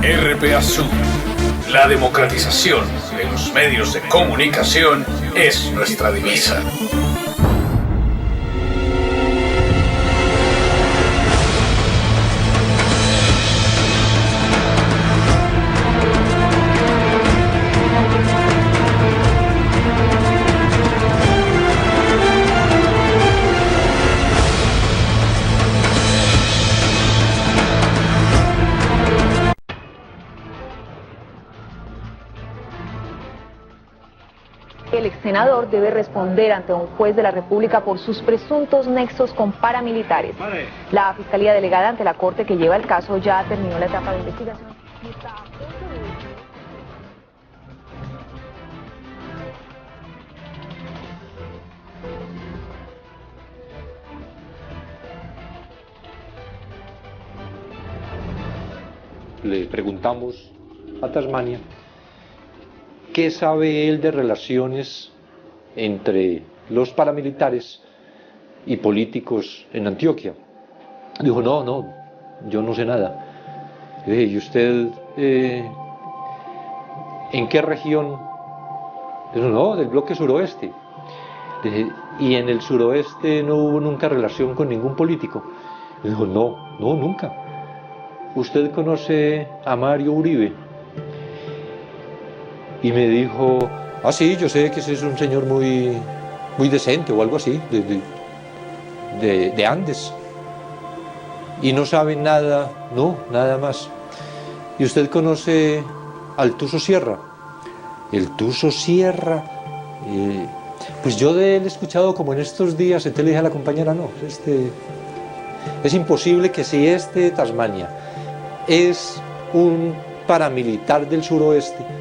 RPA Sur, la democratización de los medios de comunicación es nuestra divisa. El ex senador debe responder ante un juez de la República por sus presuntos nexos con paramilitares. La Fiscalía Delegada ante la Corte que lleva el caso ya terminó la etapa de investigación. Le preguntamos a Tasmania qué sabe él de relaciones entre los paramilitares y políticos en Antioquia. Dijo, no, yo no sé nada. Le dije, ¿y usted en qué región? Dijo, no, del bloque suroeste. Le dije, ¿y en el suroeste no hubo nunca relación con ningún político? Le dijo, no, nunca. ¿Usted conoce a Mario Uribe? Y me dijo, sí, yo sé que ese es un señor muy decente o algo así, de Andes. Y no sabe nada, no, nada más. ¿Y usted conoce al Tuso Sierra? El Tuso Sierra, pues yo de él he escuchado como en estos días, entonces le dije a la compañera, no, es imposible que si Tasmania es un paramilitar del suroeste,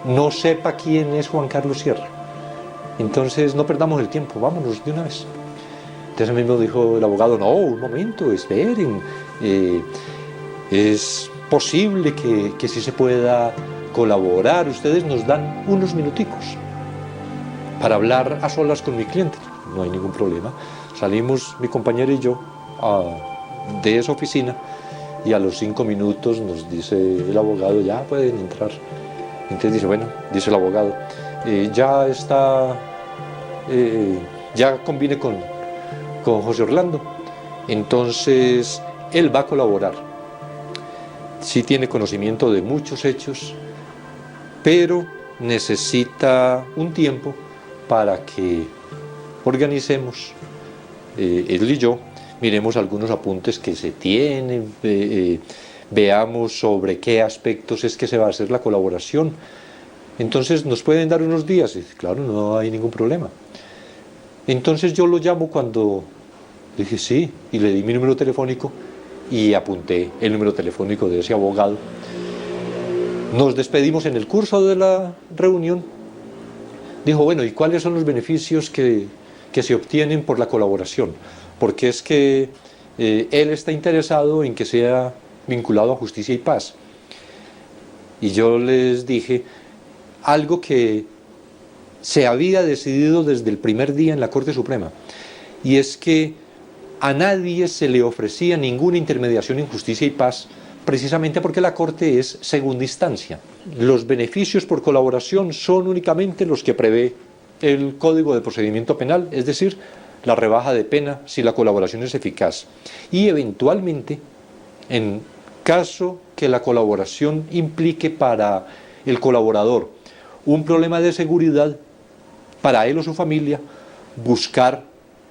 no sepa quién es Juan Carlos Sierra. Entonces no perdamos el tiempo, vámonos de una vez. Entonces mismo dijo el abogado, no, un momento, esperen, es posible que sí se pueda colaborar, ustedes nos dan unos minuticos para hablar a solas con mi cliente, no hay ningún problema. Salimos mi compañera y yo de esa oficina y a los 5 minutos nos dice el abogado, ya pueden entrar. Entonces dice, bueno, dice el abogado, ya está, ya conviene con José Orlando, entonces él va a colaborar. Sí tiene conocimiento de muchos hechos, pero necesita un tiempo para que organicemos, él y yo, miremos algunos apuntes que se tienen, veamos sobre qué aspectos es que se va a hacer la colaboración. Entonces, ¿nos pueden dar unos días? Y, claro, no hay ningún problema. Entonces yo lo llamo cuando dije sí, y le di mi número telefónico y apunté el número telefónico de ese abogado. Nos despedimos en el curso de la reunión. Dijo, bueno, ¿y cuáles son los beneficios que se obtienen por la colaboración? Porque es que él está interesado en que sea vinculado a Justicia y Paz. Y yo les dije algo que se había decidido desde el primer día en la Corte Suprema, y es que a nadie se le ofrecía ninguna intermediación en Justicia y Paz, precisamente porque la Corte es segunda instancia. Los beneficios por colaboración son únicamente los que prevé el Código de Procedimiento Penal, es decir, la rebaja de pena si la colaboración es eficaz, y eventualmente, en caso que la colaboración implique para el colaborador un problema de seguridad para él o su familia, buscar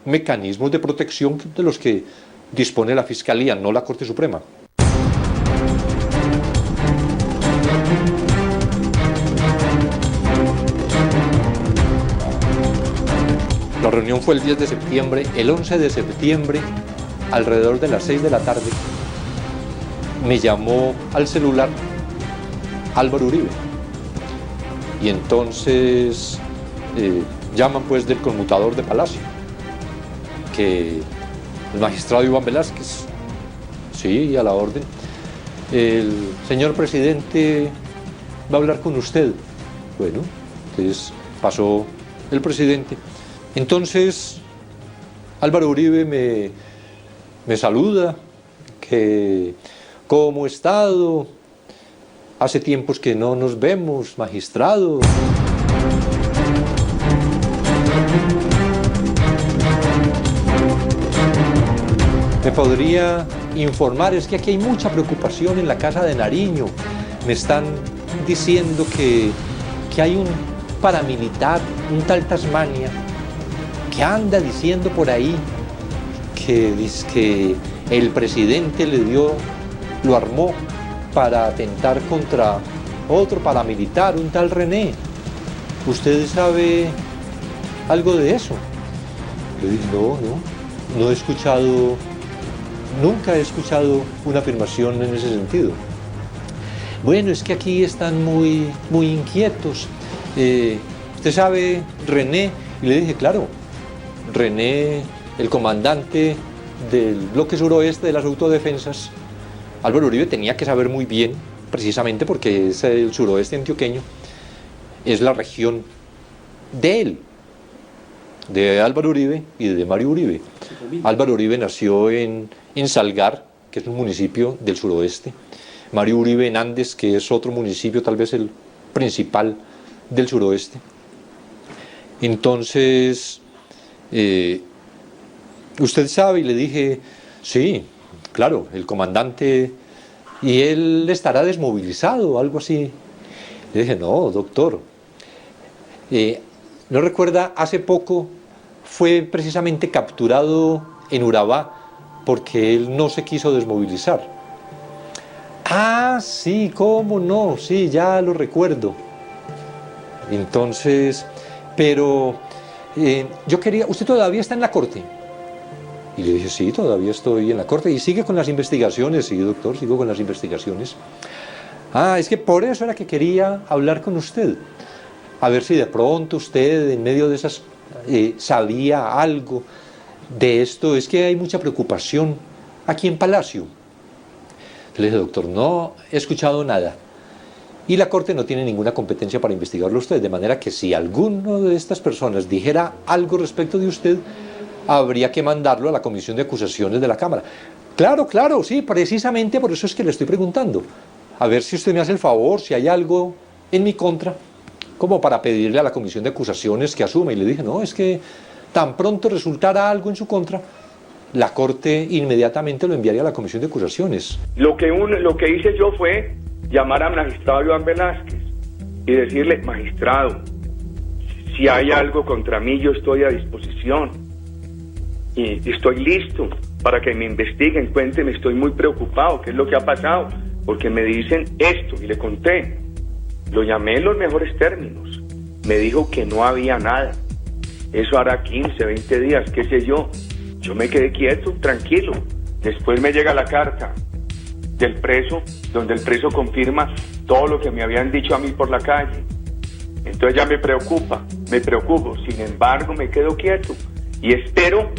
mecanismos de protección de los que dispone la Fiscalía, no la Corte Suprema. La reunión fue el 10 de septiembre, el 11 de septiembre, alrededor de las 6 de la tarde, me llamó al celular Álvaro Uribe. Y entonces llaman pues del conmutador de Palacio, que el magistrado Iván Velázquez, sí, a la orden, el señor presidente va a hablar con usted. Bueno, entonces pasó el presidente. Entonces Álvaro Uribe me saluda, que cómo he estado, Hace tiempos que no nos vemos, magistrado. ¿Me podría informar? Es que aquí hay mucha preocupación en la casa de Nariño. Me están diciendo que hay un paramilitar, un tal Tasmania, que anda diciendo por ahí que dice que el presidente lo armó para atentar contra otro paramilitar, un tal René. ¿Usted sabe algo de eso? Yo dije, no he escuchado, nunca he escuchado una afirmación en ese sentido. Bueno, es que aquí están muy inquietos. ¿Usted sabe René? Y le dije, claro, René, el comandante del bloque suroeste de las autodefensas, Álvaro Uribe tenía que saber muy bien, precisamente porque es el suroeste antioqueño, es la región de él, de Álvaro Uribe y de Mario Uribe. Álvaro Uribe nació en Salgar, que es un municipio del suroeste. Mario Uribe en Andes, que es otro municipio, tal vez el principal del suroeste. Entonces, usted sabe, y le dije, sí, claro, el comandante, y él estará desmovilizado, algo así. Le dije, no, doctor, ¿no recuerda? Hace poco fue precisamente capturado en Urabá porque él no se quiso desmovilizar. Ah, sí, cómo no, sí, ya lo recuerdo. Entonces, pero yo quería, ¿usted todavía está en la corte? Y le dije, sí, todavía estoy en la corte. ¿Y sigue con las investigaciones? Sí, doctor, sigo con las investigaciones. Ah, es que por eso era que quería hablar con usted. A ver si de pronto usted, en medio de esas, sabía algo de esto. Es que hay mucha preocupación aquí en Palacio. Le dije, doctor, no he escuchado nada. Y la Corte no tiene ninguna competencia para investigarlo a usted, de manera que si alguno de estas personas dijera algo respecto de usted, habría que mandarlo a la Comisión de Acusaciones de la Cámara. Claro, claro, sí, precisamente por eso es que le estoy preguntando. A ver si usted me hace el favor, si hay algo en mi contra, como para pedirle a la Comisión de Acusaciones que asuma. Y le dije, no, es que tan pronto resultara algo en su contra, la Corte inmediatamente lo enviaría a la Comisión de Acusaciones. Lo que hice yo fue llamar al magistrado Iván Velázquez y decirle, magistrado, si hay algo contra mí, yo estoy a disposición y estoy listo para que me investiguen, cuénteme, estoy muy preocupado, ¿qué es lo que ha pasado? Porque me dicen esto, y le conté. Lo llamé en los mejores términos, me dijo que no había nada, eso hará 15, 20 días, qué sé yo. Yo me quedé quieto, tranquilo. Después me llega la carta del preso, donde el preso confirma todo lo que me habían dicho a mí por la calle. Entonces ya me preocupo. Sin embargo, me quedo quieto y espero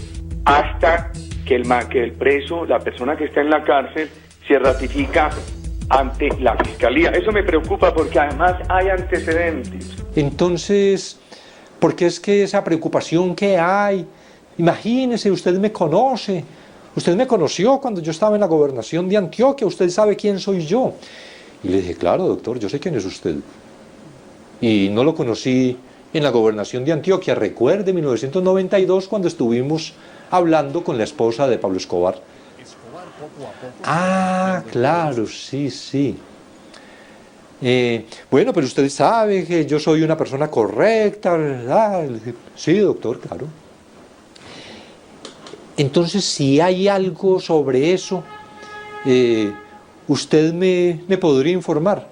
hasta que el preso, la persona que está en la cárcel, se ratifica ante la fiscalía. Eso me preocupa porque además hay antecedentes. Entonces, ¿por qué es que esa preocupación que hay? Imagínese, usted me conoce, usted me conoció cuando yo estaba en la gobernación de Antioquia, usted sabe quién soy yo. Y le dije, claro, doctor, yo sé quién es usted. Y no lo conocí en la gobernación de Antioquia, recuerde 1992 cuando estuvimos hablando con la esposa de Pablo Escobar. Ah, claro, sí. Bueno, pero usted sabe que yo soy una persona correcta, ¿verdad? Le dije, sí, doctor, claro. Entonces, si hay algo sobre eso, usted me podría informar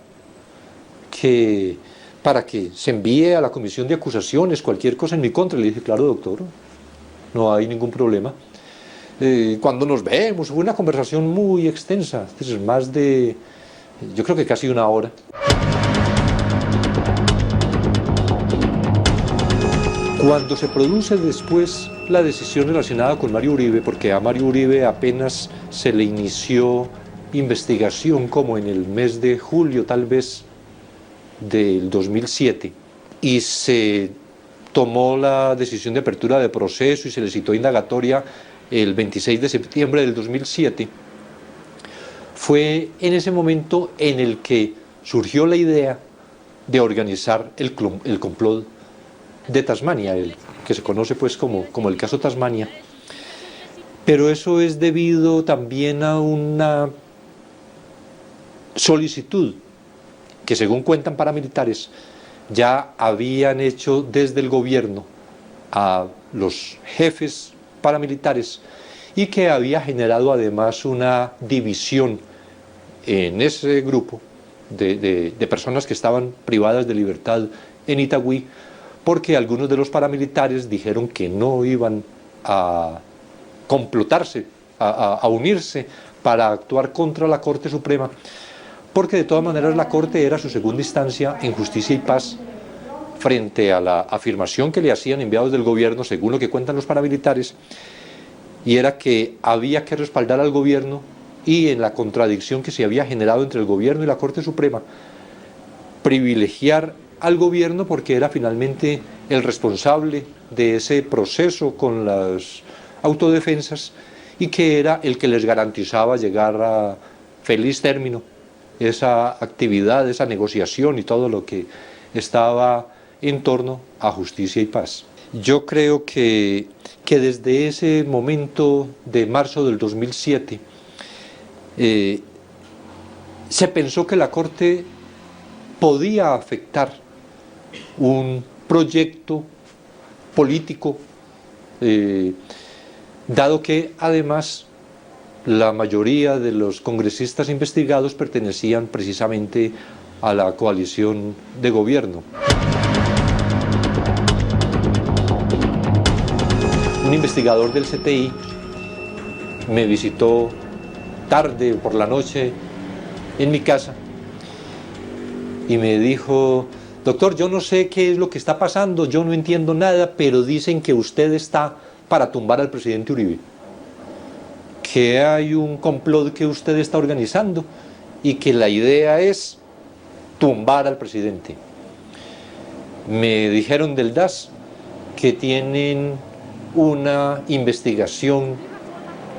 para que se envíe a la Comisión de Acusaciones cualquier cosa en mi contra. Le dije, claro, doctor, no hay ningún problema. Cuando nos vemos, fue una conversación muy extensa, es más de, yo creo que casi una hora. Cuando se produce después la decisión relacionada con Mario Uribe, porque a Mario Uribe apenas se le inició investigación como en el mes de julio tal vez del 2007, y se tomó la decisión de apertura de proceso y se le citó indagatoria el 26 de septiembre del 2007, fue en ese momento en el que surgió la idea de organizar el complot de Tasmania, el que se conoce pues como el caso Tasmania. Pero eso es debido también a una solicitud que, según cuentan paramilitares, ya habían hecho desde el gobierno a los jefes paramilitares y que había generado además una división en ese grupo de personas que estaban privadas de libertad en Itagüí, porque algunos de los paramilitares dijeron que no iban a complotarse, a unirse para actuar contra la Corte Suprema, porque de todas maneras la Corte era su segunda instancia en justicia y paz frente a la afirmación que le hacían enviados del gobierno, según lo que cuentan los paramilitares, y era que había que respaldar al gobierno, y en la contradicción que se había generado entre el gobierno y la Corte Suprema, privilegiar al gobierno porque era finalmente el responsable de ese proceso con las autodefensas y que era el que les garantizaba llegar a feliz término esa actividad, esa negociación y todo lo que estaba en torno a justicia y paz. Yo creo que desde ese momento de marzo del 2007 se pensó que la Corte podía afectar un proyecto político, dado que además la mayoría de los congresistas investigados pertenecían precisamente a la coalición de gobierno. Un investigador del CTI me visitó tarde por la noche en mi casa y me dijo: doctor, yo no sé qué es lo que está pasando, yo no entiendo nada, pero dicen que usted está para tumbar al presidente Uribe, que hay un complot que usted está organizando y que la idea es tumbar al presidente. Me dijeron del DAS que tienen una investigación,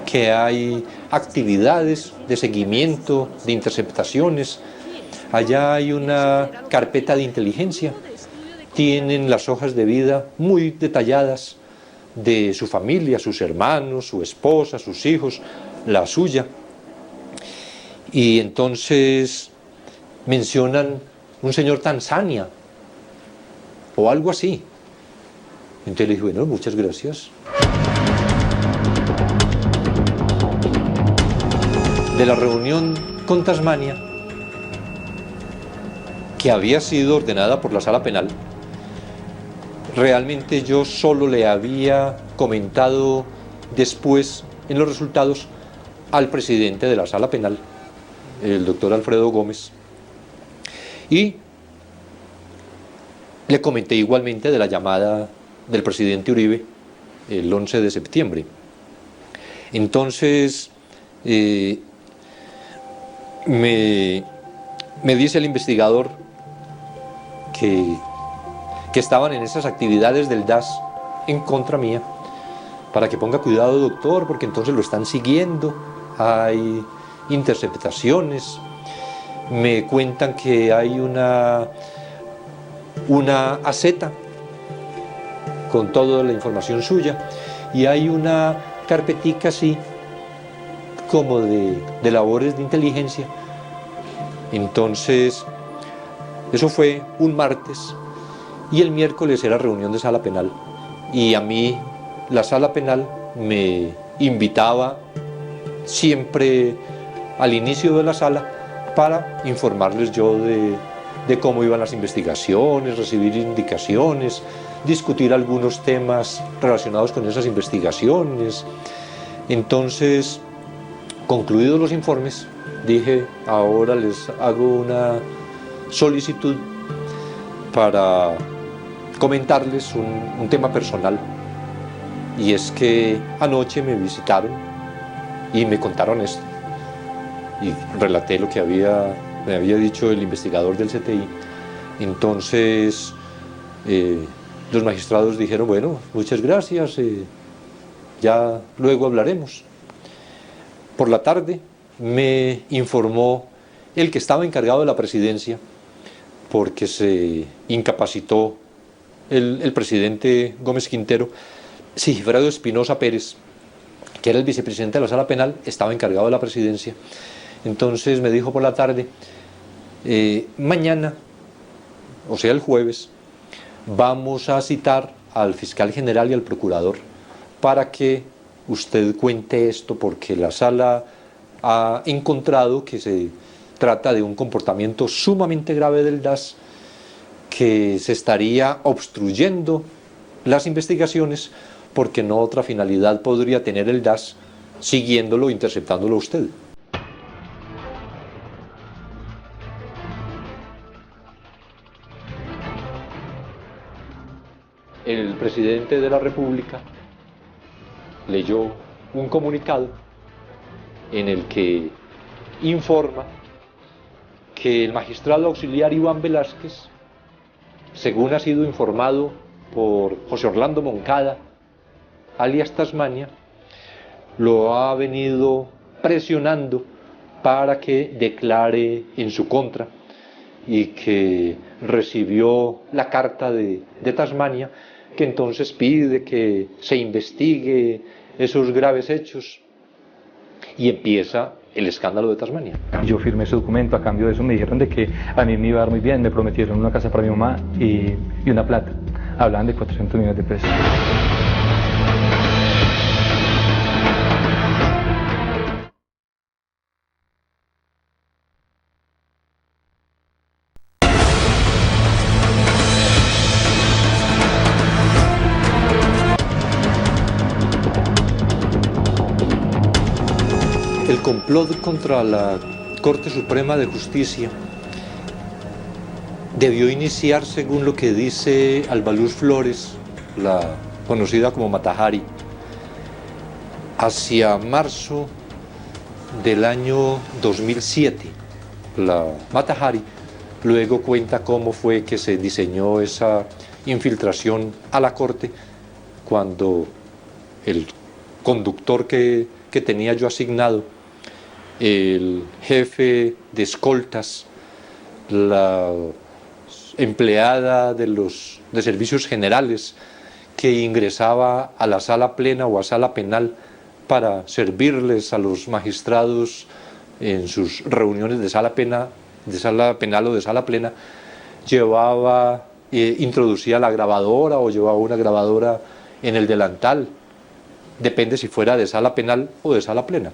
que hay actividades de seguimiento, de interceptaciones, allá hay una carpeta de inteligencia, tienen las hojas de vida muy detalladas de su familia, sus hermanos, su esposa, sus hijos, la suya. Y entonces mencionan un señor Tanzania o algo así. Entonces le dije: bueno, muchas gracias. De la reunión con Tasmania, que había sido ordenada por la Sala Penal, realmente yo solo le había comentado después en los resultados al presidente de la Sala Penal, el doctor Alfredo Gómez, y le comenté igualmente de la llamada del presidente Uribe el 11 de septiembre. Entonces me dice el investigador que estaban en esas actividades del DAS en contra mía, para que ponga cuidado, doctor, porque entonces lo están siguiendo, hay interceptaciones. Me cuentan que hay una aceta con toda la información suya y hay una carpetica así como de labores de inteligencia. Entonces eso fue un martes y el miércoles era reunión de Sala Penal y a mí la Sala Penal me invitaba siempre al inicio de la sala para informarles yo de cómo iban las investigaciones, recibir indicaciones, discutir algunos temas relacionados con esas investigaciones. Entonces, concluidos los informes, dije: ahora les hago una solicitud para comentarles un tema personal, y es que anoche me visitaron y me contaron esto, y relaté lo que me había dicho el investigador del CTI. Entonces los magistrados dijeron: bueno, muchas gracias, ya luego hablaremos. Por la tarde me informó el que estaba encargado de la presidencia, porque se incapacitó el presidente Gómez Quintero, Sigifredo Espinosa Pérez, que era el vicepresidente de la Sala Penal, estaba encargado de la presidencia. Entonces me dijo por la tarde, mañana, o sea el jueves, vamos a citar al fiscal general y al procurador para que usted cuente esto, porque la sala ha encontrado que se trata de un comportamiento sumamente grave del DAS, que se estaría obstruyendo las investigaciones, porque no otra finalidad podría tener el DAS siguiéndolo, interceptándolo a usted. El presidente de la República leyó un comunicado en el que informa que el magistrado auxiliar Iván Velázquez, según ha sido informado por José Orlando Moncada, alias Tasmania, lo ha venido presionando para que declare en su contra, y que recibió la carta de Tasmania, que entonces pide que se investigue esos graves hechos, y empieza el escándalo de Tasmania. Yo firmé ese documento, a cambio de eso me dijeron de que a mí me iba a dar muy bien, me prometieron una casa para mi mamá y una plata. Hablaban de 400 millones de pesos. El complot contra la Corte Suprema de Justicia debió iniciar, según lo que dice Alba Luz Flores, la conocida como Mata Hari, hacia marzo del año 2007. La Mata Hari luego cuenta cómo fue que se diseñó esa infiltración a la Corte, cuando el conductor que tenía yo asignado, el jefe de escoltas, la empleada de servicios generales que ingresaba a la sala plena o a sala penal para servirles a los magistrados en sus reuniones de sala penal o de sala plena, introducía la grabadora o llevaba una grabadora en el delantal, depende si fuera de sala penal o de sala plena.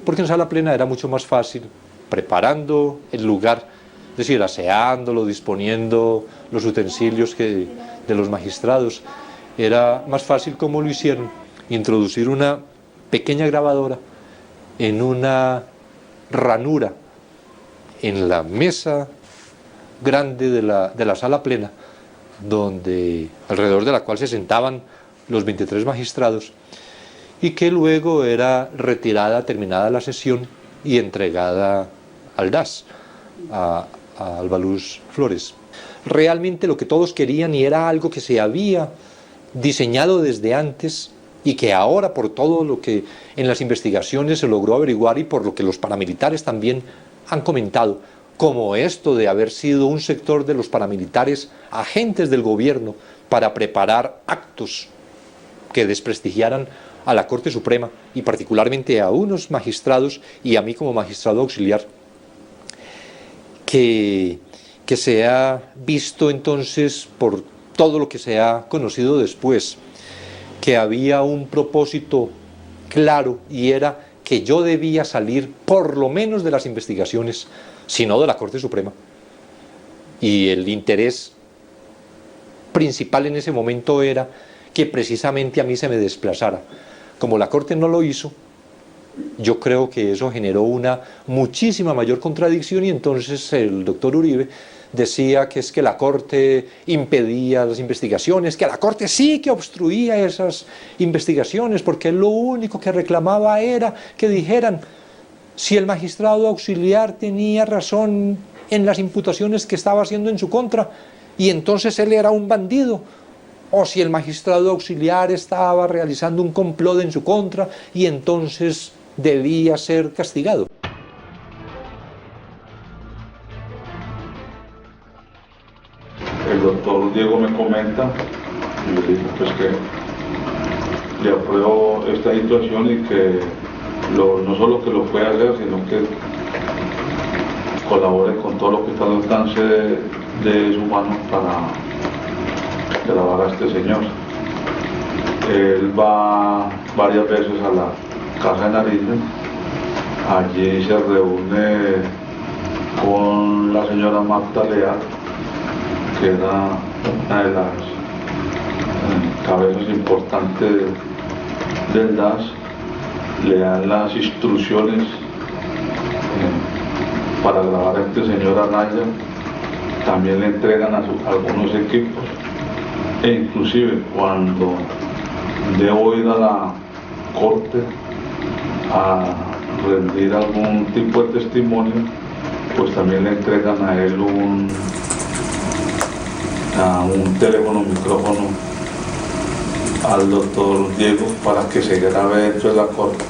Porque en sala plena era mucho más fácil, preparando el lugar, es decir, aseándolo, disponiendo los utensilios de los magistrados. Era más fácil, como lo hicieron, introducir una pequeña grabadora en una ranura en la mesa grande de la sala plena, alrededor de la cual se sentaban los 23 magistrados, y que luego era retirada terminada la sesión y entregada al DAS, a Alba Luz Flores. Realmente lo que todos querían, y era algo que se había diseñado desde antes y que ahora, por todo lo que en las investigaciones se logró averiguar y por lo que los paramilitares también han comentado, como esto de haber sido un sector de los paramilitares agentes del gobierno para preparar actos que desprestigiaran a la Corte Suprema y particularmente a unos magistrados y a mí como magistrado auxiliar, que se ha visto entonces por todo lo que se ha conocido después, que había un propósito claro, y era que yo debía salir por lo menos de las investigaciones, si no de la Corte Suprema, y el interés principal en ese momento era que precisamente a mí se me desplazara. Como la Corte no lo hizo, yo creo que eso generó una muchísima mayor contradicción, y entonces el doctor Uribe decía que es que la Corte impedía las investigaciones, que la Corte sí que obstruía esas investigaciones, porque lo único que reclamaba era que dijeran si el magistrado auxiliar tenía razón en las imputaciones que estaba haciendo en su contra, y entonces él era un bandido, o si el magistrado auxiliar estaba realizando un complot en su contra y entonces debía ser castigado. el doctor Diego me comenta, y le digo pues que le apruebo esta situación y que no solo que lo pueda hacer, sino que colabore con todo lo que está al alcance de su mano para grabar a este señor. Él va varias veces a la Casa de Nariño, allí se reúne con la señora Marta Leal, que era una de las cabezas importantes del DAS, le dan las instrucciones para grabar a este señor Anaya, también le entregan a algunos equipos, e inclusive cuando debo ir a la corte a rendir algún tipo de testimonio, pues también le entregan a él un teléfono, micrófono al doctor Diego para que se grabe dentro de la corte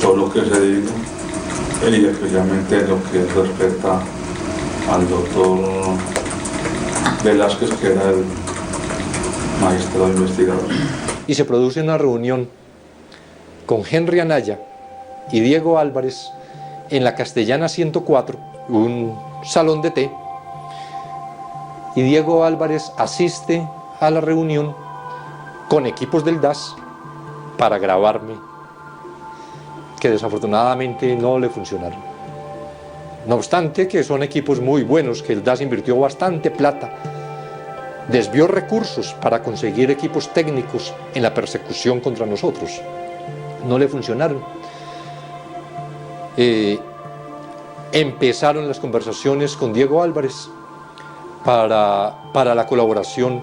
todo lo que se diga, y especialmente en lo que respecta al doctor Velázquez, que era el magistrado investigador. Y se produce una reunión con Henry Anaya y Diego Álvarez en la Castellana 104, un salón de té, y Diego Álvarez asiste a la reunión con equipos del DAS para grabarme, que desafortunadamente no le funcionaron. No obstante que son equipos muy buenos, que el DAS invirtió bastante plata, desvió recursos para conseguir equipos técnicos en la persecución contra nosotros. No le funcionaron. Empezaron las conversaciones con Diego Álvarez para la colaboración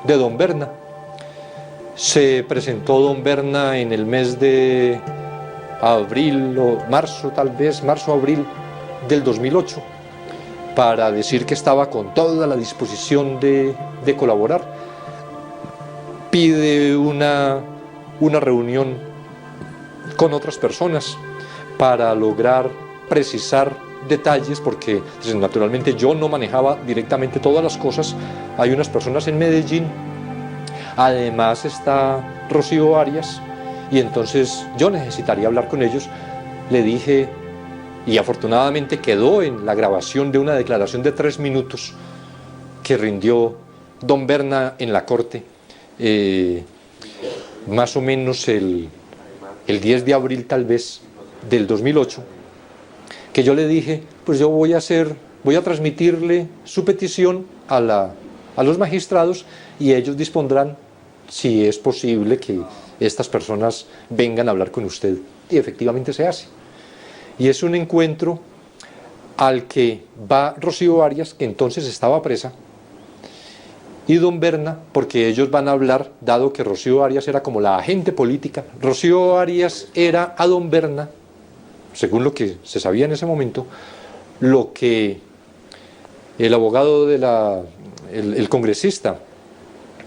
de Don Berna. Se presentó Don Berna en el mes de abril o marzo, tal vez, marzo-abril del 2008, para decir que estaba con toda la disposición de colaborar. Pide una reunión con otras personas para lograr precisar detalles, porque naturalmente yo no manejaba directamente todas las cosas. Hay unas personas en Medellín, además está Rocío Arias, y entonces yo necesitaría hablar con ellos. Le dije, y afortunadamente quedó en la grabación de una declaración de 3 minutos que rindió Don Berna en la corte, más o menos el 10 de abril tal vez del 2008, que yo le dije, pues yo voy a transmitirle su petición a los magistrados, y ellos dispondrán si es posible que estas personas vengan a hablar con usted. Y efectivamente se hace. Y es un encuentro al que va Rocío Arias, que entonces estaba presa, y Don Berna, porque ellos van a hablar, dado que Rocío Arias era como la agente política. Rocío Arias era a Don Berna, según lo que se sabía en ese momento, lo que el abogado el congresista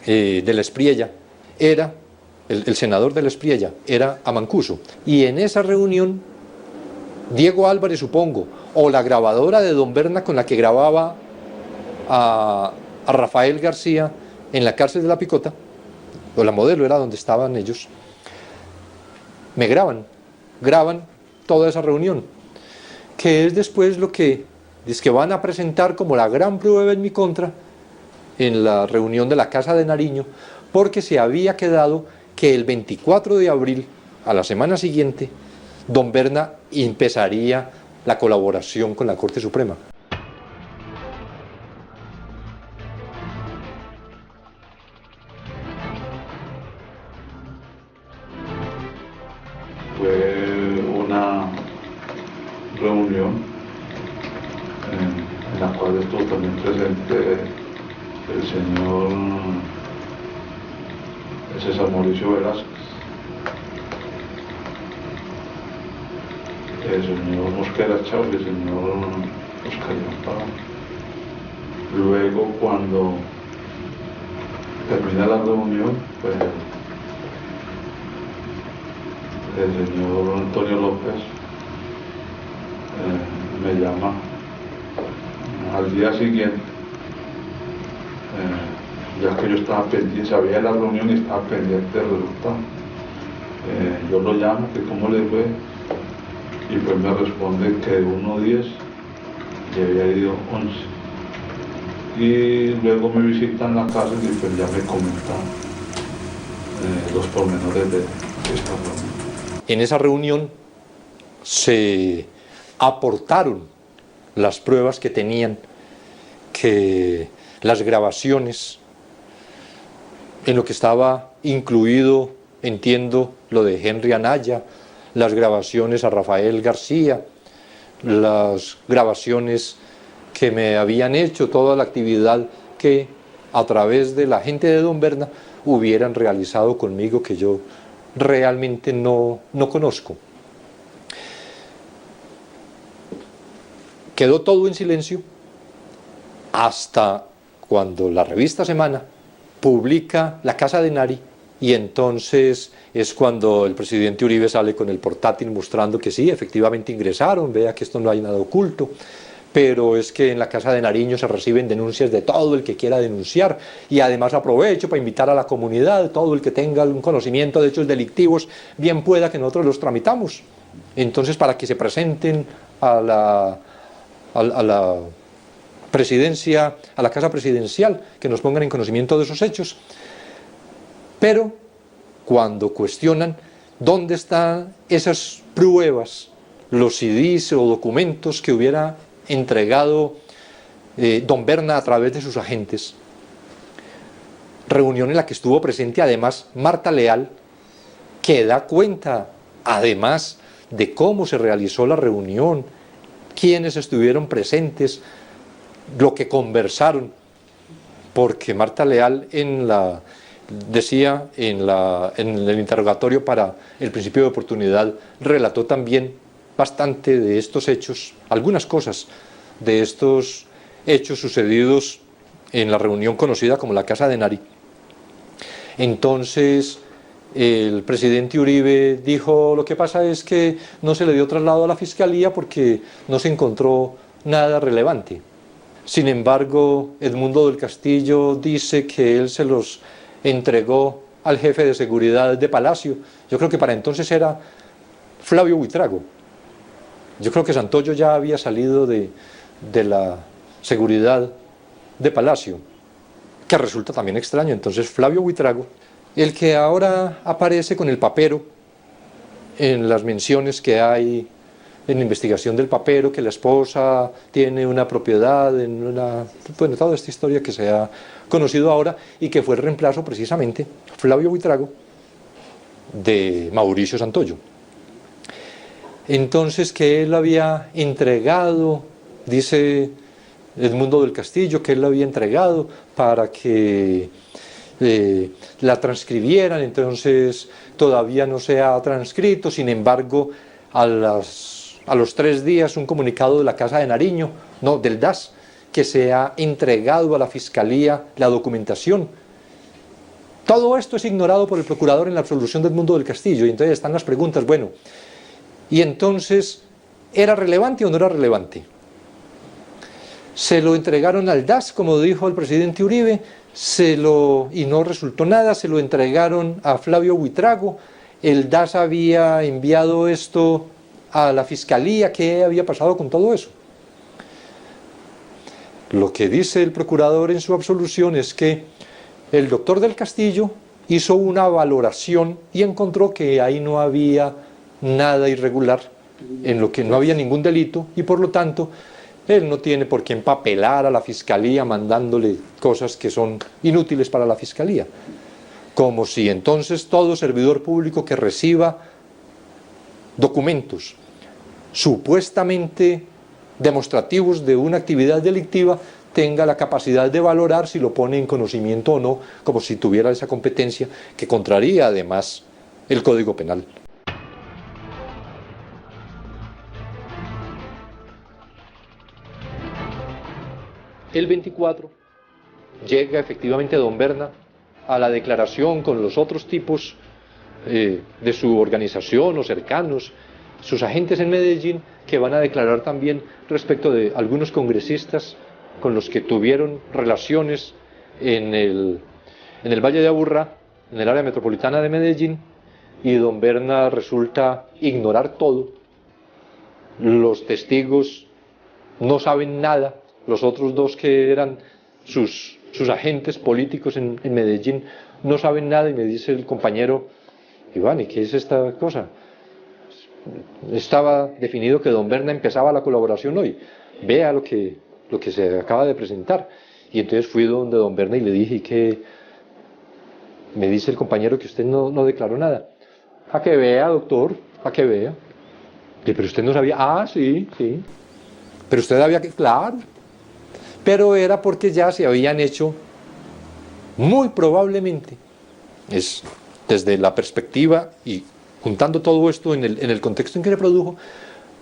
de la Espriella era, el senador de la Espriella, era a Mancuso. Y en esa reunión, Diego Álvarez, supongo, o la grabadora de Don Berna con la que grababa a Rafael García en la cárcel de La Picota, o la modelo era donde estaban ellos, me graban toda esa reunión, que es después lo que es que van a presentar como la gran prueba en mi contra en la reunión de la Casa de Nariño, porque se había quedado que el 24 de abril, a la semana siguiente, Don Berna empezaría la colaboración con la Corte Suprema. Fue una reunión en la cual estuvo también presente el señor César Mauricio Velázquez, el señor Mosquera Chávez y el señor Oscar Iván. Luego, cuando termina la reunión, pues el señor Antonio López me llama al día siguiente, ya que yo estaba pendiente, sabía de la reunión y estaba pendiente del resultado, yo lo llamo, que cómo le fue, y pues me responde que de 1 a 10 ya había ido 11. Y luego me visitan la casa y pues ya me comentan los pormenores de esta reunión. En esa reunión se aportaron las pruebas que tenían, que las grabaciones, en lo que estaba incluido, entiendo, lo de Henry Anaya, las grabaciones a Rafael García, las grabaciones que me habían hecho, toda la actividad que a través de la gente de Don Berna hubieran realizado conmigo, que yo realmente no conozco. Quedó todo en silencio hasta cuando la revista Semana publica La Casa de Nari, y entonces es cuando el presidente Uribe sale con el portátil mostrando que sí, efectivamente ingresaron, vea que esto no hay nada oculto, pero es que en la Casa de Nariño se reciben denuncias de todo el que quiera denunciar, y además aprovecho para invitar a la comunidad, todo el que tenga algún conocimiento de hechos delictivos, bien pueda que nosotros los tramitamos. Entonces, para que se presenten a la presidencia, a la Casa Presidencial, que nos pongan en conocimiento de esos hechos. Pero cuando cuestionan dónde están esas pruebas, los CDs o documentos que hubiera entregado Don Berna a través de sus agentes, reunión en la que estuvo presente además Marta Leal, que da cuenta además de cómo se realizó la reunión, quiénes estuvieron presentes, lo que conversaron, porque Marta Leal decía en el interrogatorio para el principio de oportunidad, relató también bastante de estos hechos, algunas cosas de estos hechos sucedidos en la reunión conocida como la Casa de Nari. Entonces el presidente Uribe dijo: lo que pasa es que no se le dio traslado a la fiscalía porque no se encontró nada relevante. Sin embargo, Edmundo del Castillo dice que él se los entregó al jefe de seguridad de Palacio. Yo creo que para entonces era Flavio Buitrago. Yo creo que Santoyo ya había salido de la seguridad de Palacio, que resulta también extraño. Entonces Flavio Buitrago, el que ahora aparece con el papero en las menciones que hay en la investigación del papero, que la esposa tiene una propiedad bueno, toda esta historia que se ha conocido ahora, y que fue el reemplazo precisamente, Flavio Buitrago, de Mauricio Santoyo. Entonces, que él había entregado, dice Edmundo del Castillo, que él la había entregado para que la transcribieran. Entonces todavía no se ha transcrito. Sin embargo, a los 3 días un comunicado de la Casa de Nariño, no, del DAS, que se ha entregado a la Fiscalía la documentación. Todo esto es ignorado por el procurador en la absolución de Edmundo del Castillo, y entonces están las preguntas, bueno, y entonces, ¿era relevante o no era relevante? Se lo entregaron al DAS, como dijo el presidente Uribe, y no resultó nada, se lo entregaron a Flavio Buitrago, el DAS había enviado esto a la Fiscalía. ¿Qué había pasado con todo eso? Lo que dice el procurador en su absolución es que el doctor del Castillo hizo una valoración y encontró que ahí no había nada irregular, en lo que no había ningún delito, y por lo tanto él no tiene por qué empapelar a la Fiscalía mandándole cosas que son inútiles para la Fiscalía. Como si entonces todo servidor público que reciba documentos supuestamente demostrativos de una actividad delictiva tenga la capacidad de valorar si lo pone en conocimiento o no, como si tuviera esa competencia, que contraría además el Código Penal. El 24 llega efectivamente Don Berna a la declaración con los otros tipos de su organización o cercanos, sus agentes en Medellín, que van a declarar también respecto de algunos congresistas con los que tuvieron relaciones en el Valle de Aburrá, en el área metropolitana de Medellín, y don Berna resulta ignorar todo. Los testigos no saben nada, los otros dos que eran sus agentes políticos en Medellín no saben nada, y me dice el compañero: Iván, ¿y qué es esta cosa? Estaba definido que don Berna empezaba la colaboración hoy, vea lo que se acaba de presentar. Y entonces fui donde don Berna y le dije: ¿y qué? Me dice el compañero que usted no declaró nada. A que vea, doctor, a que vea. Pero usted no sabía. Ah, sí. Pero usted había que, claro. Pero era porque ya se habían hecho, muy probablemente, es desde la perspectiva y juntando todo esto en el contexto en que se produjo,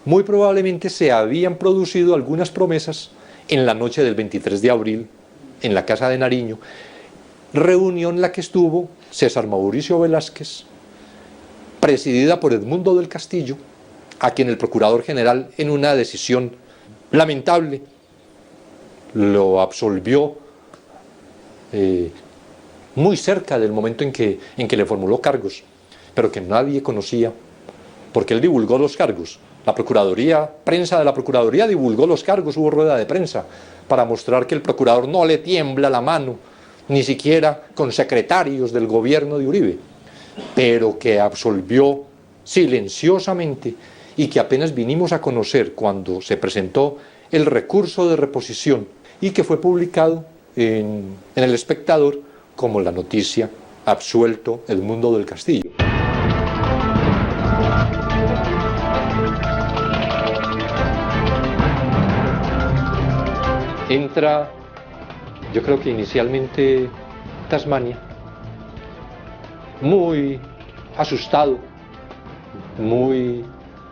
muy probablemente se habían producido algunas promesas en la noche del 23 de abril en la Casa de Nariño, reunión en la que estuvo César Mauricio Velázquez, presidida por Edmundo del Castillo, a quien el Procurador General, en una decisión lamentable, lo absolvió muy cerca del momento en que le formuló cargos, pero que nadie conocía, porque él divulgó los cargos. La Procuraduría, prensa de la Procuraduría divulgó los cargos, hubo rueda de prensa, para mostrar que el Procurador no le tiembla la mano, ni siquiera con secretarios del gobierno de Uribe, pero que absolvió silenciosamente, y que apenas vinimos a conocer cuando se presentó el recurso de reposición, y que fue publicado en El Espectador como la noticia: absuelto Edmundo del Castillo. Entra, yo creo que inicialmente Tasmania, muy asustado,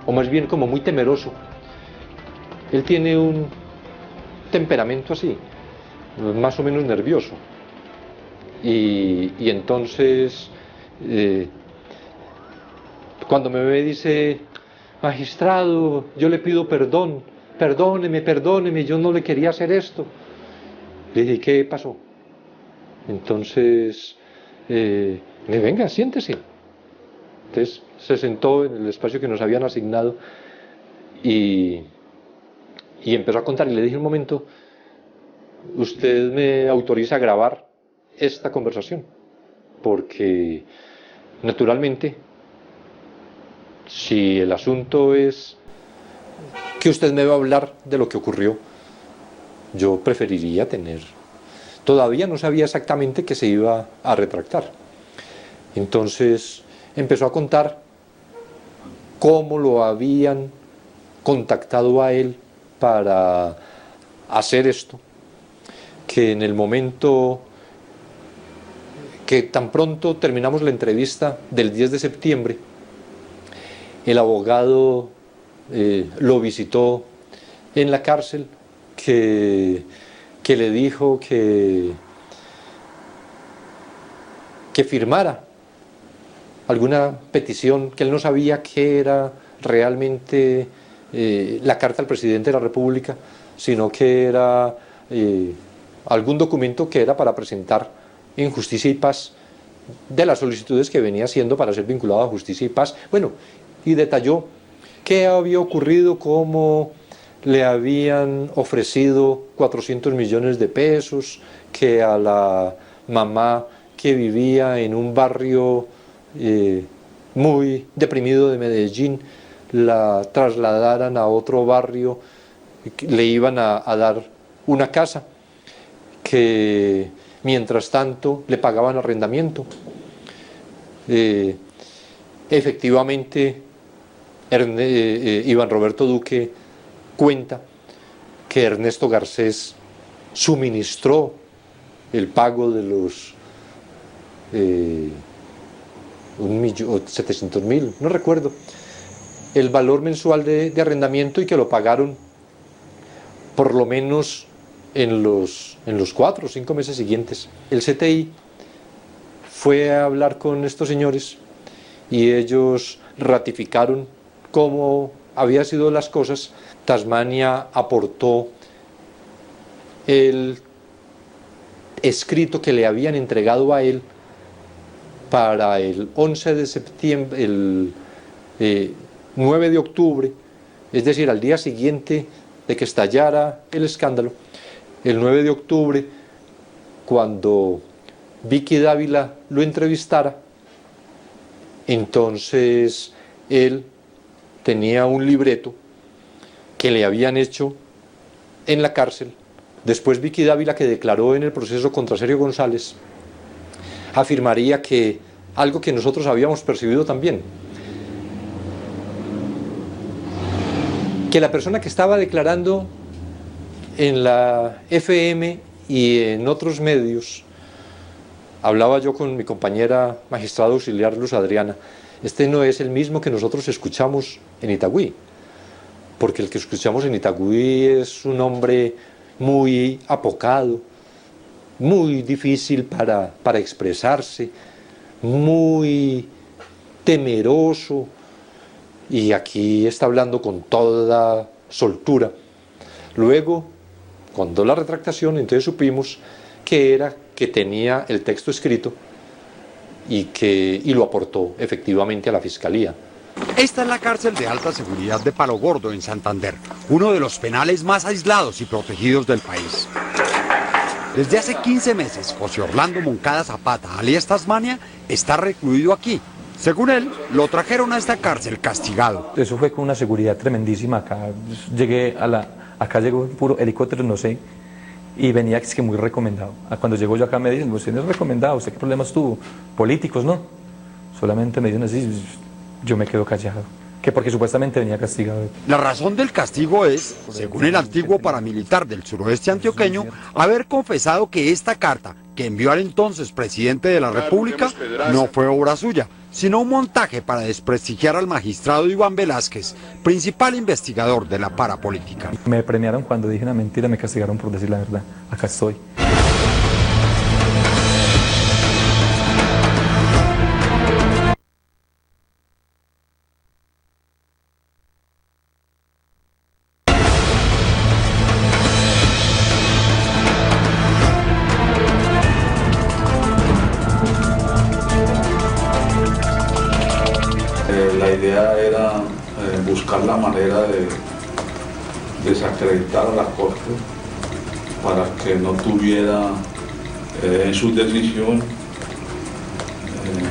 o más bien como muy temeroso. Él tiene un temperamento así, más o menos nervioso. Y entonces, cuando me ve, dice: magistrado, yo le pido perdón, perdóneme, yo no le quería hacer esto. Le dije: ¿qué pasó? Entonces, venga, siéntese. Entonces se sentó en el espacio que nos habían asignado y empezó a contar, y le dije: un momento, ¿usted me autoriza a grabar esta conversación? Porque naturalmente, si el asunto es que usted me va a hablar de lo que ocurrió, yo preferiría tener... Todavía no sabía exactamente que se iba a retractar. Entonces empezó a contar cómo lo habían contactado a él para hacer esto, que en el momento que tan pronto terminamos la entrevista del 10 de septiembre, el abogado lo visitó en la cárcel, que le dijo que firmara alguna petición, que él no sabía qué era realmente la carta al presidente de la República, sino que era algún documento que era para presentar en Justicia y Paz, de las solicitudes que venía haciendo para ser vinculado a Justicia y Paz. Bueno, y detalló qué había ocurrido, cómo le habían ofrecido 400 millones de pesos, que a la mamá que vivía en un barrio muy deprimido de Medellín la trasladaran a otro barrio, le iban a dar una casa, que mientras tanto le pagaban arrendamiento. Efectivamente, Iván Roberto Duque cuenta que Ernesto Garcés suministró el pago de los 1.700.000, no recuerdo, el valor mensual de arrendamiento, y que lo pagaron por lo menos en los 4 o 5 meses siguientes. El CTI fue a hablar con estos señores y ellos ratificaron cómo habían sido las cosas. Tasmania aportó el escrito que le habían entregado a él para el 11 de septiembre, el 9 de octubre, es decir, al día siguiente de que estallara el escándalo, el 9 de octubre, cuando Vicky Dávila lo entrevistara, entonces él tenía un libreto que le habían hecho en la cárcel. Después Vicky Dávila, que declaró en el proceso contra Sergio González, afirmaría que algo que nosotros habíamos percibido también, que la persona que estaba declarando en la FM y en otros medios, hablaba yo con mi compañera magistrada auxiliar Luz Adriana, este no es el mismo que nosotros escuchamos en Itagüí, porque el que escuchamos en Itagüí es un hombre muy apocado, muy difícil para expresarse, muy temeroso, y aquí está hablando con toda soltura. Luego, cuando la retractación, entonces supimos que tenía el texto escrito y lo aportó efectivamente a la Fiscalía. Esta es la cárcel de alta seguridad de Palo Gordo, en Santander, uno de los penales más aislados y protegidos del país. Desde hace 15 meses, José Orlando Moncada Zapata, alias Tasmania, está recluido aquí. Según él, lo trajeron a esta cárcel castigado. Eso fue con una seguridad tremendísima. Acá llegó puro helicóptero, no sé, y venía que muy recomendado. Cuando llegó yo acá me dicen, usted no es recomendado, ¿usted qué problemas tuvo? Políticos, ¿no? Solamente me dicen así, yo me quedo callado, que porque supuestamente venía castigado. La razón del castigo es, según el antiguo paramilitar del suroeste antioqueño, haber confesado que esta carta, que envió al entonces presidente de la República, no fue obra suya, sino un montaje para desprestigiar al magistrado Iván Velázquez, principal investigador de la parapolítica. Me premiaron cuando dije una mentira, me castigaron por decir la verdad. Acá estoy. La idea era buscar la manera de desacreditar a la Corte para que no tuviera en su decisión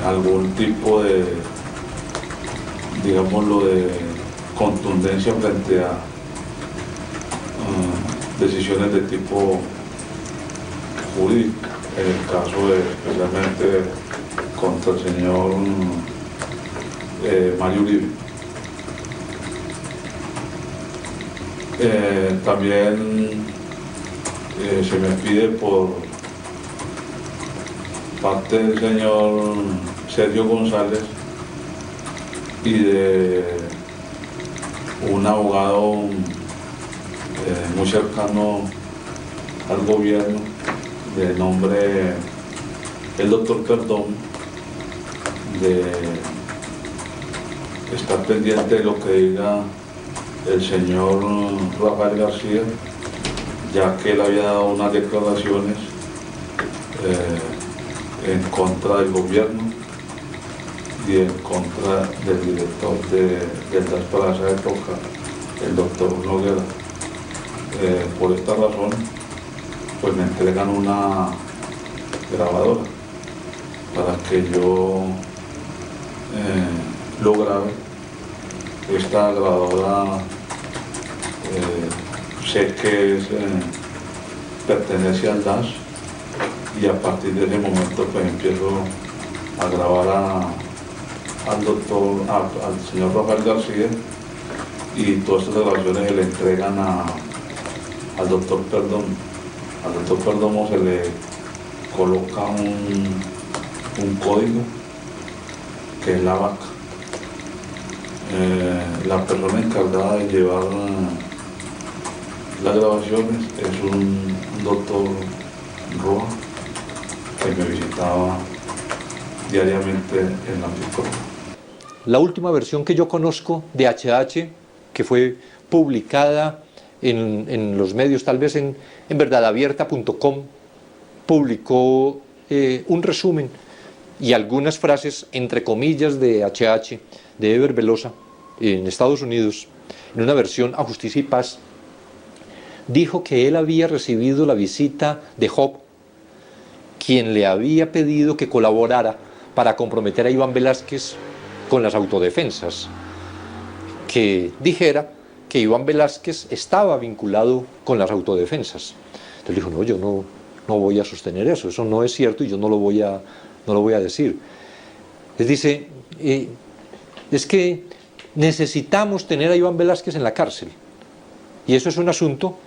algún tipo de, digámoslo, de contundencia frente a decisiones de tipo jurídico, en el caso de, especialmente contra el señor Mario Uribe. También se me pide por parte del señor Sergio González y de un abogado muy cercano al gobierno de nombre el doctor Perdón, de estar pendiente de lo que diga el señor Rafael García, ya que él había dado unas declaraciones en contra del gobierno y en contra del director de las plazas de Toca, el doctor Noguera. Por esta razón, pues me entregan una grabadora para que yo lo grabe. Esta grabadora sé que pertenece al DAS, y a partir de ese momento pues empiezo a grabar al señor Rafael García, y todas estas grabaciones se le entregan al doctor Perdón. Al doctor Perdón se le coloca un código que es la vaca. La persona encargada de llevar las grabaciones es un doctor Roa, que me visitaba diariamente en la psicóloga. La última versión que yo conozco de HH, que fue publicada en los medios, tal vez en verdadabierta.com, publicó un resumen y algunas frases, entre comillas, de HH, de Eber Velosa, en Estados Unidos, en una versión A Justicia y Paz. Dijo que él había recibido la visita de Job, quien le había pedido que colaborara para comprometer a Iván Velásquez con las autodefensas, que dijera que Iván Velásquez estaba vinculado con las autodefensas. Entonces dijo, no, yo no voy a sostener eso no es cierto y yo no lo voy a decir. Les dice, es que necesitamos tener a Iván Velásquez en la cárcel. Y eso es un asunto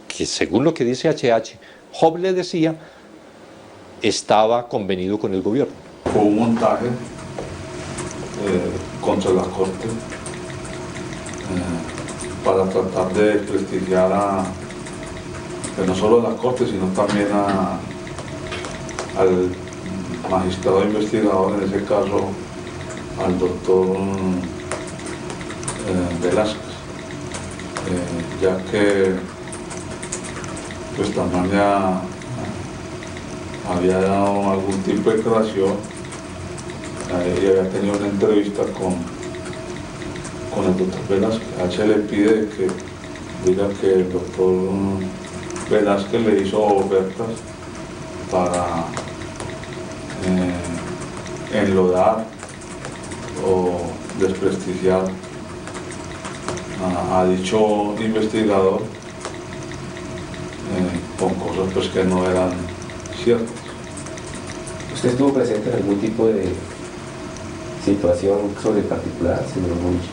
que, según lo que dice HH, Job le decía, estaba convenido con el gobierno. Fue un montaje contra la Corte para tratar de prestigiar no solo a la Corte, sino también al magistrado investigador, en ese caso al doctor Velásquez, ya que pues Tasmania había dado algún tipo de declaración y había tenido una entrevista con el doctor Velásquez. H le pide que diga que el doctor Velásquez le hizo ofertas para enlodar o desprestigiar a dicho investigador con cosas pues que no eran ciertas. ¿Usted estuvo presente en algún tipo de situación sobre el particular, señor Monchi?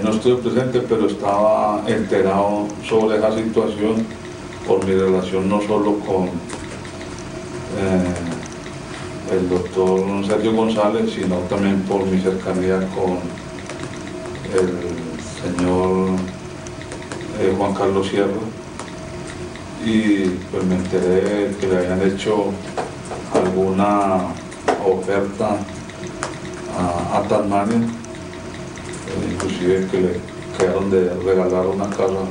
No estuve presente, pero estaba enterado sobre esa situación por mi relación no solo con el doctor Sergio González, sino también por mi cercanía con el señor Juan Carlos Sierra, y pues me enteré que le habían hecho alguna oferta a Tasmania, inclusive que le quedaron de regalar una casa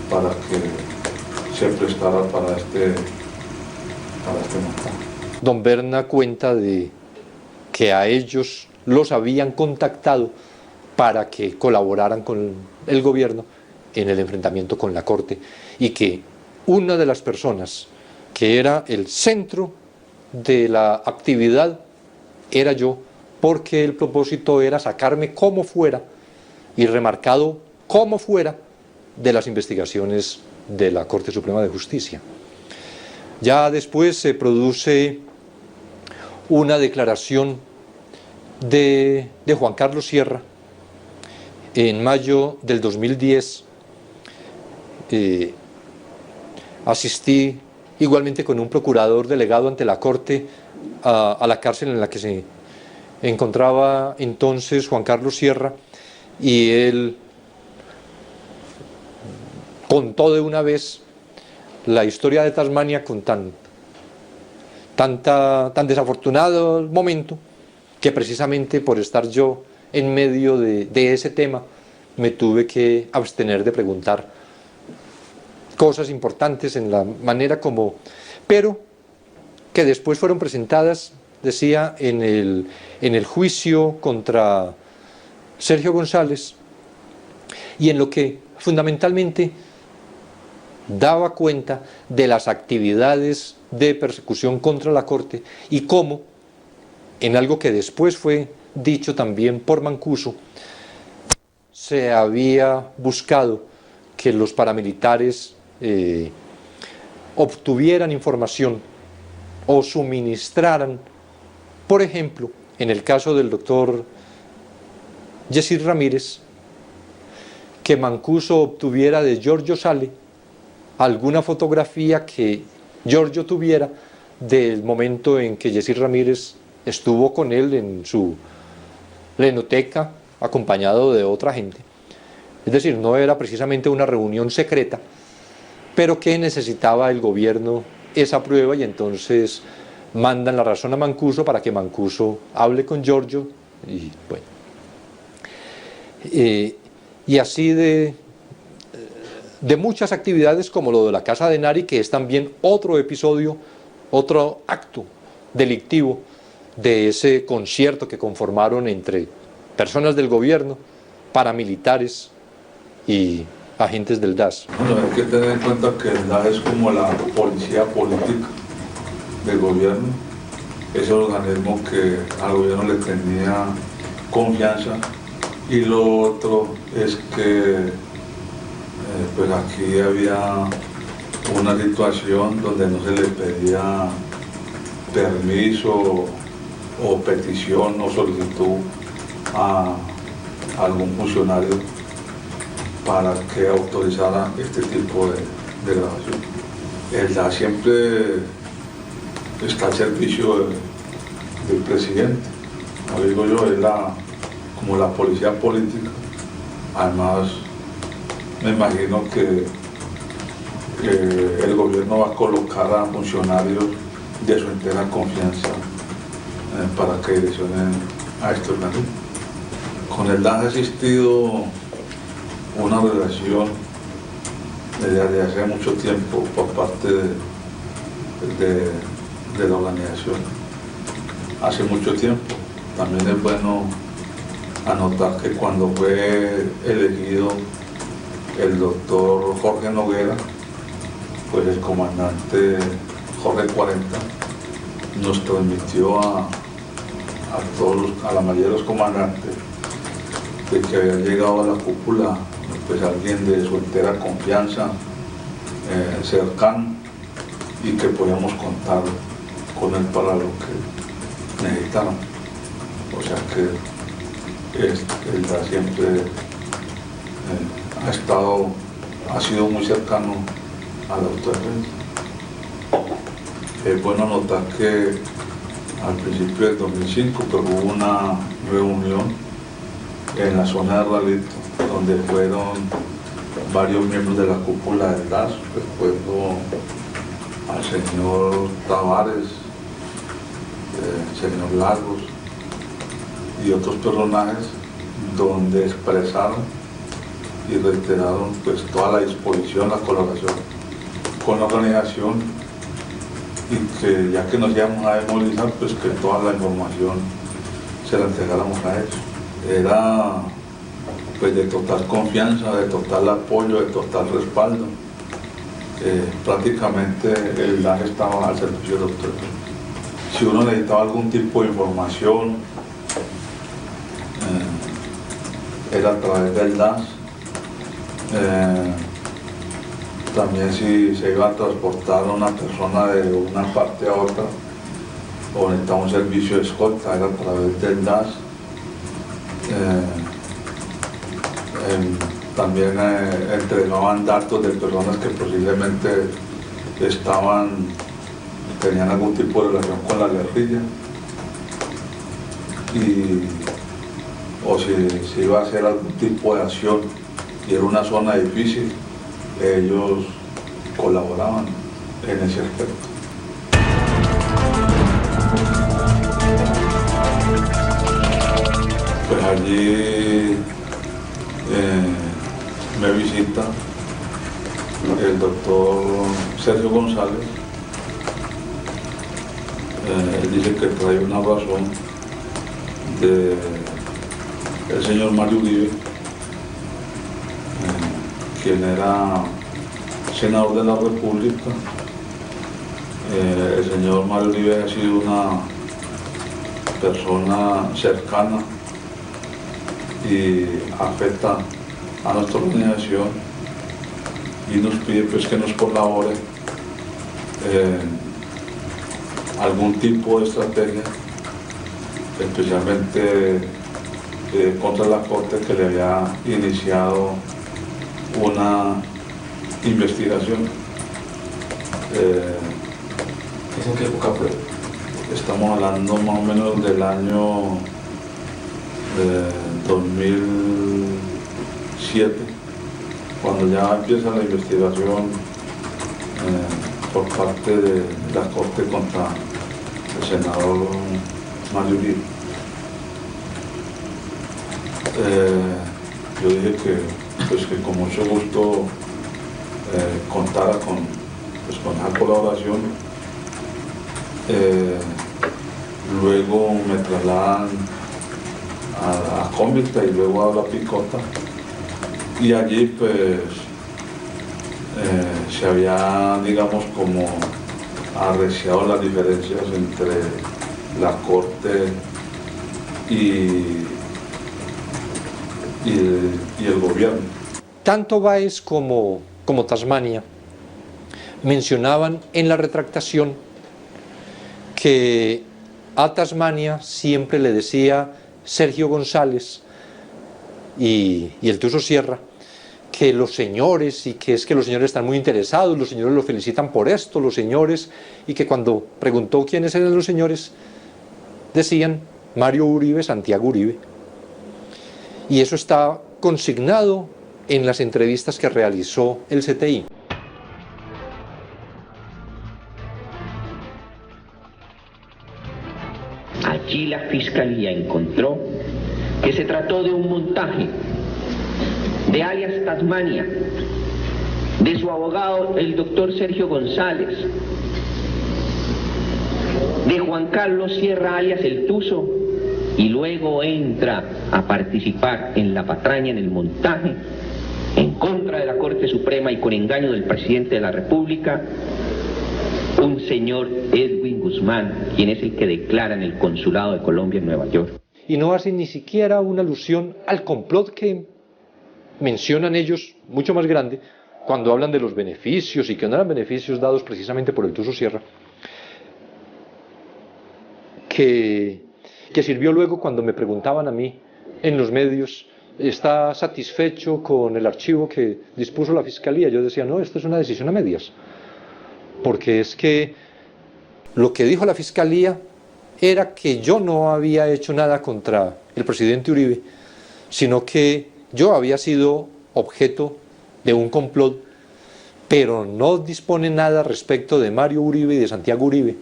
para que se prestara para este montaje. Don Berna cuenta de que a ellos los habían contactado para que colaboraran con el gobierno en el enfrentamiento con la Corte, y que una de las personas que era el centro de la actividad era yo, porque el propósito era sacarme como fuera y remarcado como fuera de las investigaciones de la Corte Suprema de Justicia. Ya después se produce una declaración de Juan Carlos Sierra en mayo del 2010. Asistí igualmente con un procurador delegado ante la Corte a la cárcel en la que se encontraba entonces Juan Carlos Sierra, y él contó de una vez la historia de Tasmania con tan desafortunado momento, que precisamente por estar yo en medio de ese tema me tuve que abstener de preguntar cosas importantes en la manera como, pero que después fueron presentadas, decía, en el juicio contra Sergio González, y en lo que fundamentalmente daba cuenta de las actividades de persecución contra la Corte, y cómo, en algo que después fue dicho también por Mancuso, se había buscado que los paramilitares obtuvieran información o suministraran, por ejemplo, en el caso del doctor Yesir Ramírez, que Mancuso obtuviera de Giorgio Sale alguna fotografía que Giorgio tuviera del momento en que Yesir Ramírez estuvo con él en su lenoteca acompañado de otra gente. Es decir, no era precisamente una reunión secreta, pero que necesitaba el gobierno esa prueba, y entonces mandan la razón a Mancuso para que Mancuso hable con Giorgio, y bueno. Y así de de muchas actividades como lo de la Casa de Nari, que es también otro episodio, otro acto delictivo de ese concierto que conformaron entre personas del gobierno, paramilitares y agentes del DAS. Bueno, hay que tener en cuenta que el DAS es como la policía política del gobierno, es el organismo que al gobierno le tenía confianza, y lo otro es que pues aquí había una situación donde no se le pedía permiso o petición o solicitud a algún funcionario para que autorizara este tipo de grabación. El DAS siempre está al servicio del presidente, como digo yo, es como la policía política. Además, me imagino que el gobierno va a colocar a funcionarios de su entera confianza para que direccionen a este organismo. Con el DAS ha existido una relación desde hace mucho tiempo por parte de la organización. Hace mucho tiempo. También es bueno anotar que cuando fue elegido el doctor Jorge Noguera, pues el comandante Jorge 40 nos transmitió a la mayoría de los comandantes de que había llegado a la cúpula pues alguien de su entera confianza, cercano, y que podíamos contar con él para lo que necesitaban. O sea que el DAS siempre ha sido muy cercano a la autodefensa. Es bueno notar que al principio del 2005 pues, hubo una reunión en la zona de Ralito, donde fueron varios miembros de la cúpula del DAS, recuerdo al señor Tavares, señor Lagos y otros personajes, donde expresaron y reiteraron pues toda la disposición, la colaboración con la organización, y que ya que nos íbamos a demovilizar, pues que toda la información se la entregáramos a ellos. Era pues de total confianza, de total apoyo, de total respaldo. Prácticamente el DAS estaba al servicio del doctor. Si uno necesitaba algún tipo de información, era a través del DAS. También si se iba a transportar a una persona de una parte a otra o necesitaba un servicio de escolta, era a través del DAS. También entregaban datos de personas que posiblemente tenían algún tipo de relación con la guerrilla, o si iba a hacer algún tipo de acción y era una zona difícil, ellos colaboraban en ese aspecto. Pues allí me visita el doctor Sergio González. Él dice que trae una razón del señor Mario Uribe, quien era senador de la República. El señor Mario Uribe ha sido una persona cercana y afecta a nuestra organización, y nos pide pues que nos colabore algún tipo de estrategia, especialmente contra la Corte, que le había iniciado una investigación. ¿Eso en qué época fue? Estamos hablando más o menos del año 2007, cuando ya empieza la investigación por parte de la Corte contra el senador Mario Uribe. Yo dije que con mucho gusto contara con esa colaboración. Luego me trasladan a Cómica y luego a La Picota, y allí pues se había, digamos, como arreciado las diferencias entre la corte y el gobierno. Tanto Báez como Tasmania mencionaban en la retractación que a Tasmania siempre le decía Sergio González y el Tuso Sierra que los señores, y que es que los señores están muy interesados, los señores lo felicitan por esto, los señores, y que cuando preguntó quiénes eran los señores, decían Mario Uribe, Santiago Uribe. Y eso está consignado en las entrevistas que realizó el CTI. Allí la Fiscalía encontró que se trató de un montaje de alias Tasmania, de su abogado el doctor Sergio González, de Juan Carlos Sierra alias El Tuso, y luego entra a participar en la patraña, en el montaje, en contra de la Corte Suprema y con engaño del presidente de la República, un señor Edwin Guzmán, quien es el que declara en el Consulado de Colombia en Nueva York. Y no hacen ni siquiera una alusión al complot que mencionan ellos, mucho más grande, cuando hablan de los beneficios, y que no eran beneficios dados precisamente por el Tuso Sierra, que sirvió luego cuando me preguntaban a mí en los medios, ¿está satisfecho con el archivo que dispuso la Fiscalía? Yo decía, no, esto es una decisión a medias, porque es que lo que dijo la Fiscalía era que yo no había hecho nada contra el presidente Uribe, sino que yo había sido objeto de un complot, pero no dispone nada respecto de Mario Uribe y de Santiago Uribe.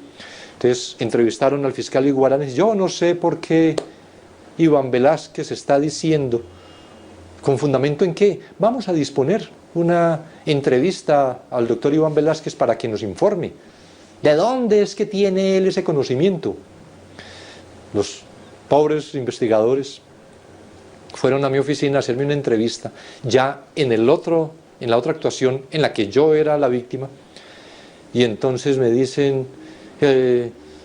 Entonces entrevistaron al fiscal Iguaranes. Yo no sé por qué Iván Velásquez está diciendo, ¿con fundamento en qué? Vamos a disponer una entrevista al doctor Iván Velásquez para que nos informe. ¿De dónde es que tiene él ese conocimiento? Los pobres investigadores fueron a mi oficina a hacerme una entrevista, ya en la otra actuación en la que yo era la víctima, y entonces me dicen,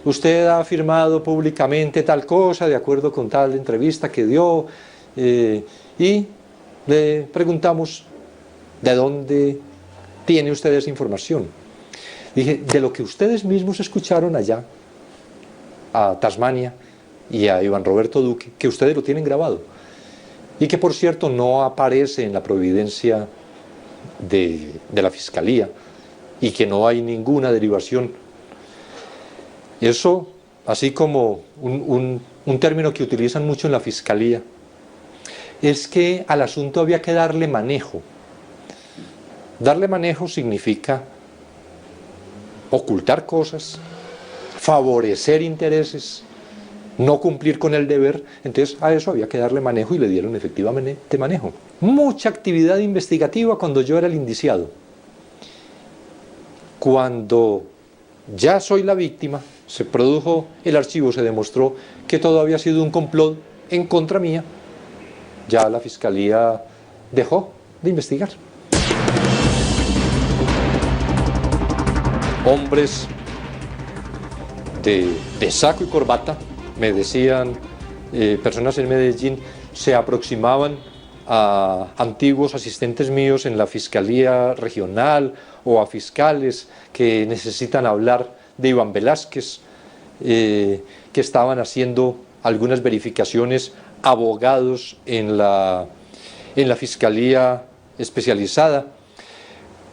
usted ha afirmado públicamente tal cosa, de acuerdo con tal entrevista que dio, y le preguntamos, ¿de dónde tiene usted esa información? Dije, de lo que ustedes mismos escucharon allá, a Tasmania y a Iván Roberto Duque, que ustedes lo tienen grabado, y que por cierto no aparece en la providencia de la Fiscalía, y que no hay ninguna derivación. Eso, así como un término que utilizan mucho en la Fiscalía, es que al asunto había que darle manejo. Darle manejo significa ocultar cosas, favorecer intereses, no cumplir con el deber. Entonces a eso había que darle manejo, y le dieron efectivamente manejo. Mucha actividad investigativa cuando yo era el indiciado. Cuando ya soy la víctima, se produjo el archivo, se demostró que todo había sido un complot en contra mía, ya la Fiscalía dejó de investigar. Hombres de saco y corbata, me decían, personas en Medellín, se aproximaban a antiguos asistentes míos en la Fiscalía Regional o a fiscales que necesitan hablar de Iván Velásquez, que estaban haciendo algunas verificaciones, abogados en la Fiscalía Especializada.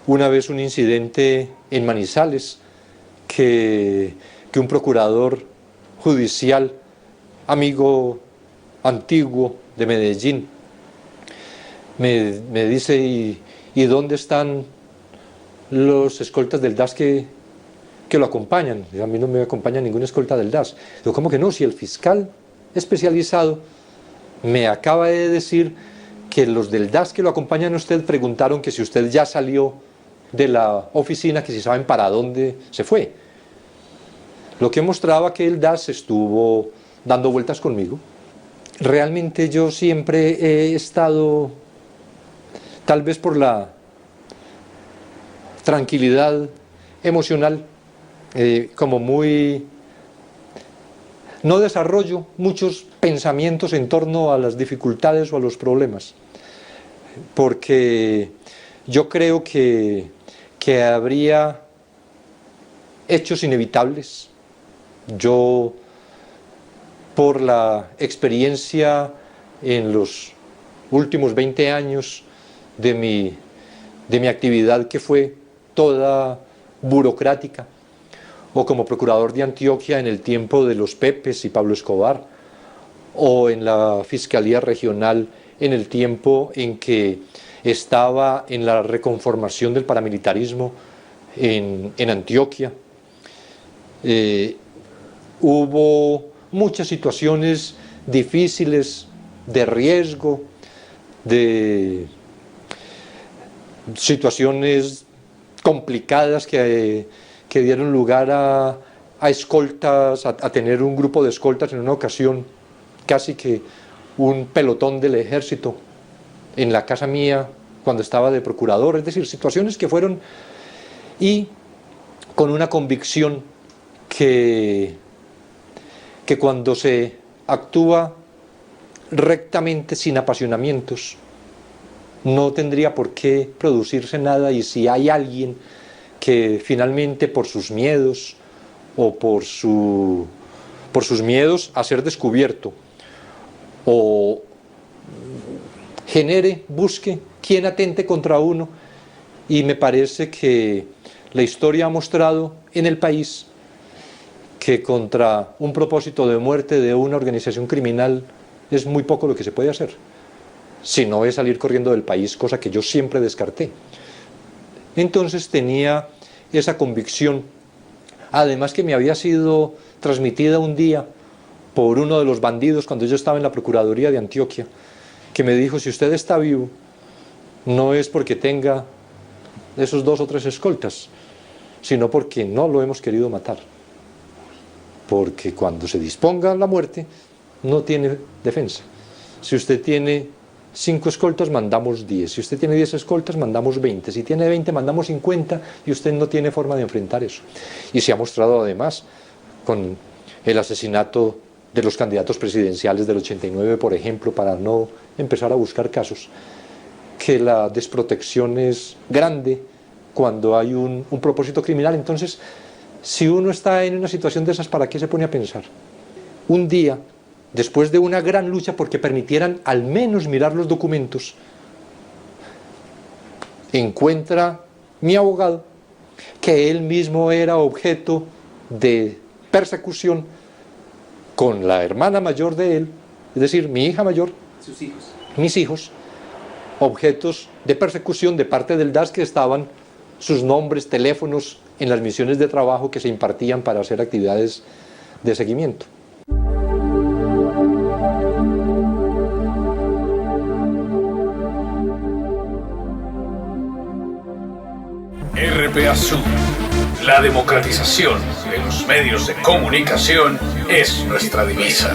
Una vez un incidente en Manizales, que un procurador judicial, amigo antiguo de Medellín, me dice, ¿y dónde están los escoltas del DAS que lo acompañan? A mí no me acompaña ningún escolta del DAS. Digo, ¿cómo que no? Si el fiscal especializado me acaba de decir que los del DAS que lo acompañan a usted preguntaron que si usted ya salió de la oficina que si saben para dónde se fue. Lo que mostraba que el DAS estuvo dando vueltas conmigo. Realmente yo siempre he estado, tal vez por la tranquilidad emocional, como muy... no desarrollo muchos pensamientos en torno a las dificultades o a los problemas, porque yo creo que habría hechos inevitables. Yo, por la experiencia en los últimos 20 años de mi actividad, que fue toda burocrática, o como procurador de Antioquia en el tiempo de los Pepes y Pablo Escobar, o en la Fiscalía Regional en el tiempo en que estaba en la reconformación del paramilitarismo en Antioquia. Hubo muchas situaciones difíciles, de riesgo, de situaciones complicadas que dieron lugar a escoltas, a tener un grupo de escoltas en una ocasión, casi que un pelotón del ejército en la casa mía cuando estaba de procurador, es decir, situaciones que fueron, y con una convicción que cuando se actúa rectamente, sin apasionamientos, no tendría por qué producirse nada, y si hay alguien que finalmente por sus miedos o por sus miedos a ser descubierto o busque quien atente contra uno, y me parece que la historia ha mostrado en el país que contra un propósito de muerte de una organización criminal es muy poco lo que se puede hacer, si no es salir corriendo del país, cosa que yo siempre descarté. Entonces tenía esa convicción, además que me había sido transmitida un día por uno de los bandidos cuando yo estaba en la Procuraduría de Antioquia, que me dijo: si usted está vivo, no es porque tenga esos 2 o 3 escoltas, sino porque no lo hemos querido matar. Porque cuando se disponga la muerte, no tiene defensa. Si usted tiene 5 escoltas, mandamos 10. Si usted tiene 10 escoltas, mandamos 20. Si tiene 20, mandamos 50, y usted no tiene forma de enfrentar eso. Y se ha mostrado además con el asesinato de los candidatos presidenciales del 89, por ejemplo, para no empezar a buscar casos, que la desprotección es grande cuando hay un propósito criminal. Entonces, si uno está en una situación de esas, ¿para qué se pone a pensar? Un día, después de una gran lucha porque permitieran al menos mirar los documentos, encuentra mi abogado que él mismo era objeto de persecución con la hermana mayor de él, es decir, mi hija mayor, sus hijos, mis hijos, objetos de persecución de parte del DAS, que estaban sus nombres, teléfonos en las misiones de trabajo que se impartían para hacer actividades de seguimiento. RPA Sur, la democratización de los medios de comunicación es nuestra divisa.